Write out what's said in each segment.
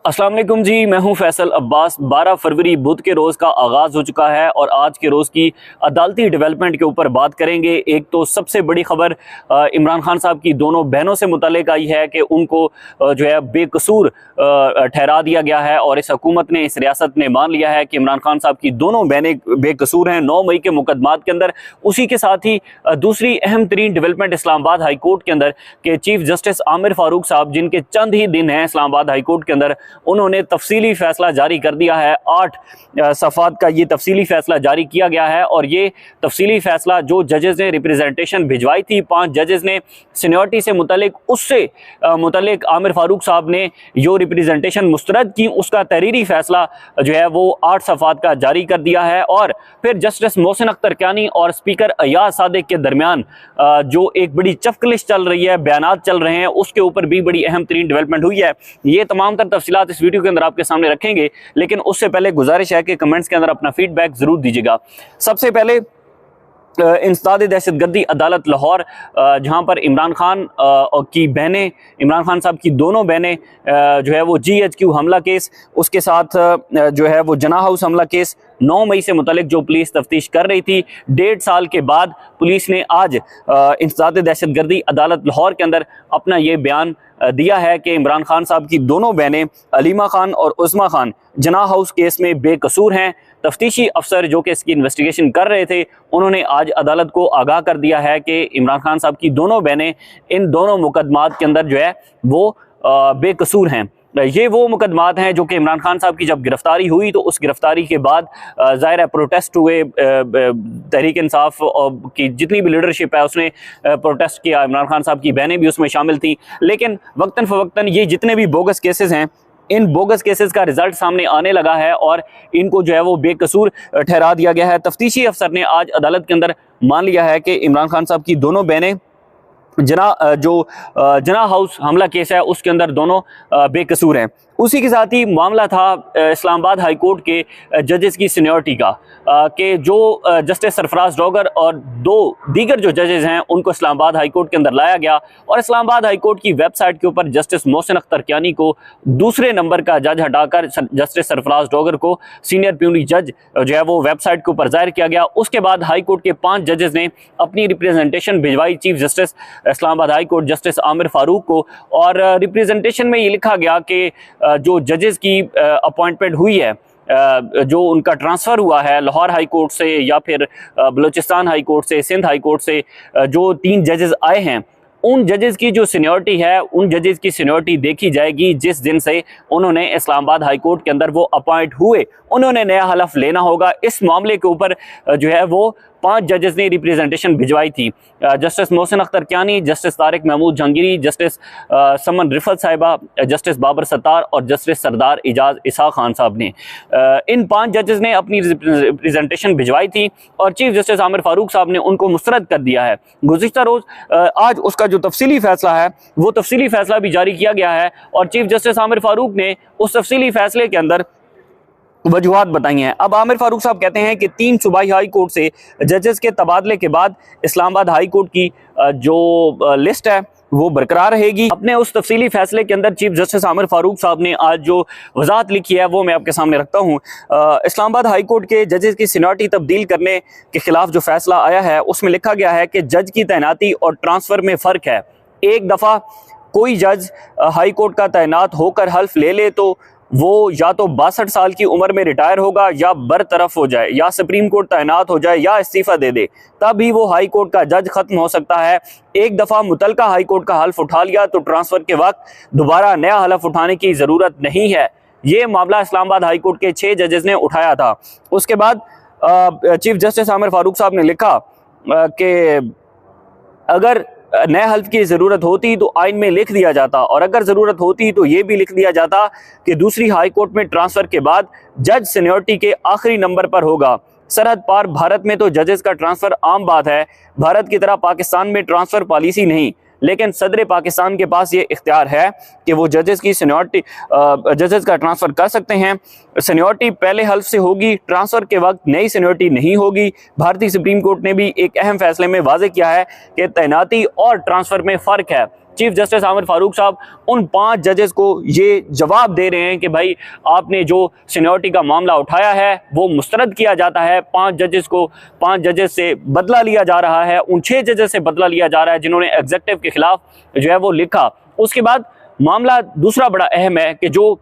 अस्सलाम वालेकुम जी, मैं हूं फैसल अब्बास। 12 फरवरी बुध के रोज़ का आगाज़ हो चुका है और आज के रोज़ की अदालती डेवलपमेंट के ऊपर बात करेंगे। एक तो सबसे बड़ी खबर इमरान खान साहब की दोनों बहनों से मुतल्लिक आई है कि उनको जो है बेकसूर ठहरा दिया गया है और इस हुकूमत ने, इस रियासत ने मान लिया है कि इमरान खान साहब की दोनों बहनें बेकसूर हैं 9 मई के मुकदमात के अंदर। उसी के साथ ही दूसरी अहम तरीन डेवलपमेंट इस्लामाबाद हाई कोर्ट के अंदर के चीफ जस्टिस आमिर फारूक साहब, जिनके चंद ही दिन हैं इस्लामाबाद हाई कोर्ट के अंदर, उन्होंने तफसीली फैसला जारी कर दिया है। 8 सफ़ात का ये तफसीली फैसला जारी किया गया है और ये तफसीली फैसला जो जजेस ने रिप्रेजेंटेशन भिजवाई थी, 5 जजेस ने सीनियरिटी से मुतल्लिक, उससे मुतल्लिक आमिर फारूक साहब ने जो रिप्रेजेंटेशन मुस्तरद की, उसका तहरीरी फैसला जो है वो 8 सफ़ात का जारी कर दिया है। और फिर जस्टिस मोहसिन अख्तर कियानी और स्पीकर अयाज सादिक के दरमियान जो एक बड़ी चफकलिश चल रही है, बयानात चल रहे हैं, उसके ऊपर भी बड़ी अहम तरीन डेवलपमेंट हुई है। ये तमाम तर तफसीलात इस वीडियो के अंदर आपके सामने रखेंगे, लेकिन उससे पहले गुजारिश है कि कमेंट्स के अंदर अपना फीडबैक जरूर दीजिएगा। सबसे पहले इंसदाद दहशतगर्दी अदालत लाहौर, जहां पर इमरान खान की बहनें, इमरान खान साहब की दोनों बहनें जो है वो GHQ हमला केस, उसके साथ जो है वो जना हाउस हमला केस 9 मई से मुतल्लिक जो पुलिस तफ्तीश कर रही थी, 1.5 साल के बाद पुलिस ने आज इंसदाद दहशतगर्दी अदालत लाहौर के अंदर अपना ये बयान दिया है कि इमरान खान साहब की दोनों बहनें अलीमा खान और उस्मा खान जना हाउस केस में बेकसूर हैं। तफ्तीशी अफसर जो कि इसकी इन्वेस्टिगेशन कर रहे थे, उन्होंने आज अदालत को आगाह कर दिया है कि इमरान खान साहब की दोनों बहनें इन दोनों मुकदमात के अंदर जो है वो बेकसूर हैं। ये वो मुकदमात हैं जो कि इमरान खान साहब की जब गिरफ्तारी हुई तो उस गिरफ्तारी के बाद ज़ाहिर है प्रोटेस्ट हुए, तहरीक इंसाफ की जितनी भी लीडरशिप है उसने प्रोटेस्ट किया, इमरान खान साहब की बहनें भी उसमें शामिल थी। लेकिन वक्तन फ़वक्तन ये जितने भी बोगस केसेस हैं, इन बोगस केसेस का रिजल्ट सामने आने लगा है और इनको जो है वो बेकसूर ठहरा दिया गया है। तफ्तीशी अफसर ने आज अदालत के अंदर मान लिया है कि इमरान खान साहब की दोनों बहनें जना हाउस हमला केस है उसके अंदर दोनों बेकसूर हैं। उसी के साथ ही मामला था इस्लामाबाद हाई कोर्ट के जजेस की सीनियरिटी का, कि जो जस्टिस सरफराज डोगर और 2 दीगर जो जजेस हैं उनको इस्लामाबाद हाई कोर्ट के अंदर लाया गया और इस्लामाबाद हाई कोर्ट की वेबसाइट के ऊपर जस्टिस मोहसिन अख्तर कियानी को दूसरे नंबर का जज हटाकर जस्टिस सरफराज डोगर को सीनियर प्यूनी जज जो है वो वेबसाइट के ऊपर जाहिर किया गया। उसके बाद हाई कोर्ट के 5 जजेस ने अपनी रिप्रेजेंटेशन भिजवाई chief justice Islamabad high court justice Aamir Farooq को, और रिप्रेजेंटेशन में ये लिखा गया कि जो जजेस की अपॉइंटमेंट हुई है, जो उनका ट्रांसफ़र हुआ है लाहौर हाई कोर्ट से या फिर बलूचिस्तान हाई कोर्ट से, सिंध हाई कोर्ट से जो 3 जजेस आए हैं, उन जजेस की जो सीनियरिटी है, उन जजेस की सीनियरिटी देखी जाएगी जिस दिन से उन्होंने इस्लामाबाद हाई कोर्ट के अंदर वो अपॉइंट हुए। उन्होंने नया हलफ लेना होगा। इस मामले के ऊपर जो है वो 5 जजेस ने रिप्रेजेंटेशन भिजवाई थी, justice Mohsin Akhtar Kiani, justice Tariq Mahmood Jahangiri, justice Saman Rifat sahiba, justice Babar Sattar और जस्टिस सरदार एजाज इसा खान साहब ने। इन 5 जजेस ने अपनी रिप्रेजेंटेशन भिजवाई थी और चीफ जस्टिस आमिर फारूक साहब ने उनको मुस्तरद कर दिया है। गुज़िश्ता रोज़ आज उसका जो तफसीली फैसला है वो तफसीली फैसला भी जारी किया गया है और चीफ जस्टिस आमिर फारूक ने उस तफसीली फैसले के अंदर वजूहात बताई हैं। अब आमिर फारूक साहब कहते हैं कि 3 सूबाई हाई कोर्ट से जजेस के तबादले के बाद इस्लामाबाद हाई कोर्ट की जो लिस्ट है वो बरकरार रहेगी। अपने उस तफसीली फैसले के अंदर चीफ जस्टिस आमिर फारूक साहब ने आज जो वजाहत लिखी है वो मैं आपके सामने रखता हूँ। इस्लामाबाद हाई कोर्ट के जजेस की सीनियरिटी तब्दील करने के खिलाफ जो फैसला आया है उसमें लिखा गया है कि जज की तैनाती और ट्रांसफ़र में फ़र्क है। एक दफ़ा कोई जज हाई कोर्ट का तैनात होकर हल्फ ले ले तो वो या तो 62 साल की उम्र में रिटायर होगा या बरतरफ हो जाए या सुप्रीम कोर्ट तैनात हो जाए या इस्तीफ़ा दे दे, तब ही वो हाई कोर्ट का जज ख़त्म हो सकता है। एक दफ़ा मुतलका हाई कोर्ट का हल्फ उठा लिया तो ट्रांसफ़र के वक्त दोबारा नया हल्फ उठाने की ज़रूरत नहीं है। ये मामला इस्लामाबाद हाई कोर्ट के 6 जजेस ने उठाया था। उसके बाद चीफ जस्टिस आमिर फारूक साहब ने लिखा कि अगर नए हल्फ की ज़रूरत होती तो आइन में लिख दिया जाता, और अगर ज़रूरत होती तो ये भी लिख दिया जाता कि दूसरी हाई कोर्ट में ट्रांसफ़र के बाद जज सीनियरिटी के आखिरी नंबर पर होगा। सरहद पार भारत में तो जजेस का ट्रांसफ़र आम बात है। भारत की तरह पाकिस्तान में ट्रांसफ़र पॉलिसी नहीं, लेकिन सदर पाकिस्तान के पास ये इख्तियार है कि वो जजेस की सीनियरिटी जजेस का ट्रांसफ़र कर सकते हैं। सीनियरिटी पहले हल्फ से होगी, ट्रांसफ़र के वक्त नई सीनियरिटी नहीं होगी। भारतीय सुप्रीम कोर्ट ने भी एक अहम फैसले में वाज़ेह किया है कि तैनाती और ट्रांसफ़र में फ़र्क है। चीफ जस्टिस आमिर फारूक साहब उन 5 जजेस को ये जवाब दे रहे हैं कि भाई आपने जो सीनियरिटी का मामला उठाया है वो मुस्तरद किया जाता है। 5 जजेस से बदला लिया जा रहा है, उन 6 जजेस से बदला लिया जा रहा है जिन्होंने एग्जीक्यूटिव के खिलाफ जो है वो लिखा। उसके बाद मामला दूसरा बड़ा अहम है कि जो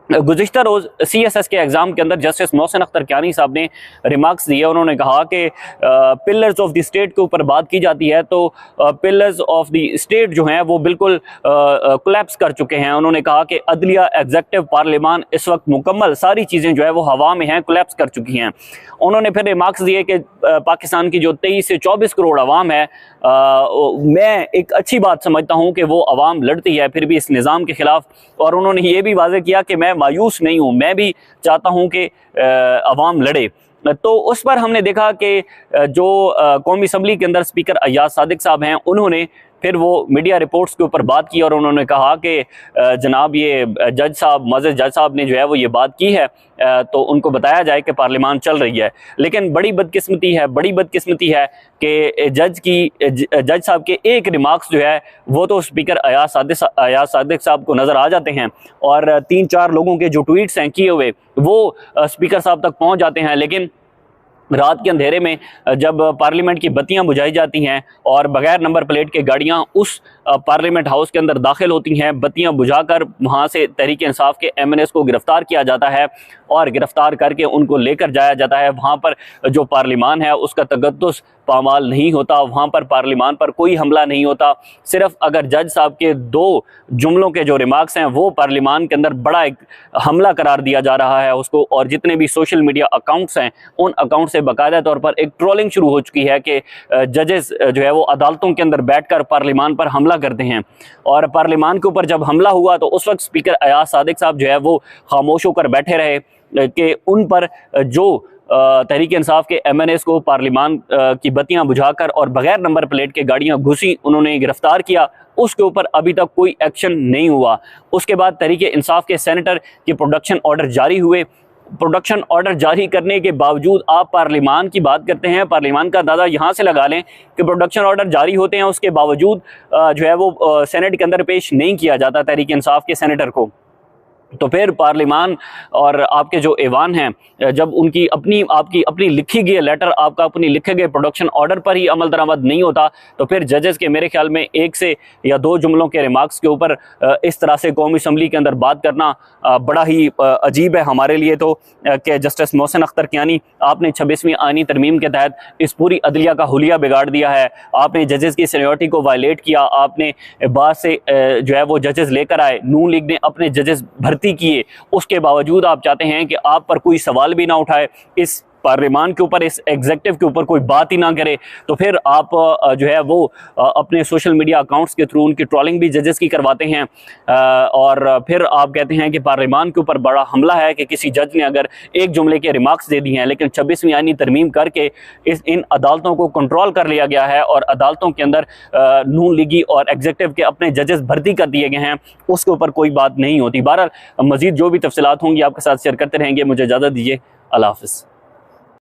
गुज़िश्ता रोज़ CSS के एग्ज़ाम के अंदर जस्टिस मोहसिन अख्तर कियानी साहब ने रिमार्क्स दिए। उन्होंने कहा कि पिलर्स ऑफ द स्टेट के ऊपर बात की जाती है तो पिलर्स ऑफ द स्टेट जो हैं वो बिल्कुल कोलैप्स कर चुके हैं। उन्होंने कहा कि अदलिया, एग्जीक्यूटिव, पार्लियामान इस वक्त मुकम्मल सारी चीज़ें जो है वो हवा में हैं, कोलैप्स कर चुकी हैं। उन्होंने फिर रिमार्क्स दिए कि पाकिस्तान की जो 23 से 24 करोड़ आवाम है, मैं एक अच्छी बात समझता हूँ कि वो आवाम लड़ती है फिर भी इस निज़ाम के ख़िलाफ़। और उन्होंने ये भी वाज़ेह किया कि मैं मायूस नहीं हूँ, मैं भी चाहता हूँ कि अवाम लड़े। तो उस पर हमने देखा कि जो कौमी असम्बली के अंदर स्पीकर अय्याज सादिक साहब हैं, उन्होंने फिर वो मीडिया रिपोर्ट्स के ऊपर बात की और उन्होंने कहा कि जनाब ये जज साहब, मज़ीद जज साहब ने जो है वो ये बात की है तो उनको बताया जाए कि पार्लियामान चल रही है। लेकिन बड़ी बदकिस्मती है कि जज साहब के एक रिमार्क्स जो है वो तो स्पीकर अय्याज सादिक साहब को नज़र आ जाते हैं और 3-4 लोगों के जो ट्वीट्स हैं किए हुए वो स्पीकर साहब तक पहुँच जाते हैं। लेकिन रात के अंधेरे में जब पार्लियामेंट की बत्तियां बुझाई जाती हैं और बगैर नंबर प्लेट के गाड़ियां उस पार्लियामेंट हाउस के अंदर दाखिल होती हैं, बत्तियां बुझाकर वहां से तहरीक इंसाफ के MNAs को गिरफ्तार किया जाता है और गिरफ्तार करके उनको लेकर जाया जाता है। वहां पर जो पार्लियामान है उसका तगद्दुस पामाल नहीं होता, वहां पर पार्लियामान पर कोई हमला नहीं होता। सिर्फ अगर जज साहब के 2 जुमलों के जो रिमार्क्स हैं वो पार्लियामान के अंदर बड़ा एक हमला करार दिया जा रहा है उसको, और जितने भी सोशल मीडिया अकाउंट्स हैं उन अकाउंट से बाकायदा तौर पर एक ट्रोलिंग शुरू हो चुकी है कि जजेस जो है वो अदालतों के अंदर बैठकर पार्लियामान पर हमला करते हैं। और पार्लियामान के ऊपर जब हमला हुआ तो उस वक्त स्पीकर अय्याज सादिक साहब जो है वो खामोश होकर बैठे रहे कि उन पर जो तहरीक इंसाफ के MNAs को पार्लियामान की बत्तियां बुझाकर और बगैर नंबर प्लेट के गाड़ियां घुसी उन्होंने गिरफ्तार किया, उसके ऊपर अभी तक कोई एक्शन नहीं हुआ। उसके बाद तहरीक इंसाफ के सेनेटर के प्रोडक्शन ऑर्डर जारी हुए। प्रोडक्शन ऑर्डर जारी करने के बावजूद आप पार्लियामान की बात करते हैं। पार्लियामान का अंदाज़ा यहाँ से लगा लें कि प्रोडक्शन ऑर्डर जारी होते हैं, उसके बावजूद जो है वो सेनेट के अंदर पेश नहीं किया जाता तहरीक इंसाफ के सेनेटर को। तो फिर पार्लियामान और आपके जो ऐवान हैं जब उनकी आपकी अपनी लिखी गई लेटर, आपका अपनी लिखे गए प्रोडक्शन ऑर्डर पर ही अमल दरामद नहीं होता तो फिर जजेस के मेरे ख्याल में 1 से या 2 जुमलों के रिमार्क्स के ऊपर इस तरह से कौमी असम्बली के अंदर बात करना बड़ा ही अजीब है हमारे लिए। तो कि जस्टिस मोहसिन अख्तर कियानी, आपने 26वीं आईनी तरमीम के तहत इस पूरी अदलिया का हुलिया बिगाड़ दिया है। आपने जजेस की सीनियरिटी को वायलेट किया, आपने बाहर से जो है वो जजेस लेकर आए, नून लीग ने अपने जजेस भर्ती किए, उसके बावजूद आप चाहते हैं कि आप पर कोई सवाल भी ना उठाए, इस पार्लियामान के ऊपर, इस एग्जीक्यूटिव के ऊपर कोई बात ही ना करे। तो फिर आप जो है वो अपने सोशल मीडिया अकाउंट्स के थ्रू उनकी ट्रोलिंग भी जजेस की करवाते हैं और फिर आप कहते हैं कि पार्लियामान के ऊपर बड़ा हमला है कि किसी जज ने अगर एक जुमले के रिमार्क्स दे दिए हैं। लेकिन 26वीं आईनी तरमीम करके इन अदालतों को कंट्रोल कर लिया गया है और अदालतों के अंदर नून लीगी और एग्जीक्यूटिव के अपने जजेस भर्ती कर दिए गए हैं, उसके ऊपर कोई बात नहीं होती। बहरहाल मजीद जो भी तफसीलात होंगी आपके साथ शेयर करते रहेंगे। मुझे इजाज़त दीजिए, अल्लाह हाफ़िज़।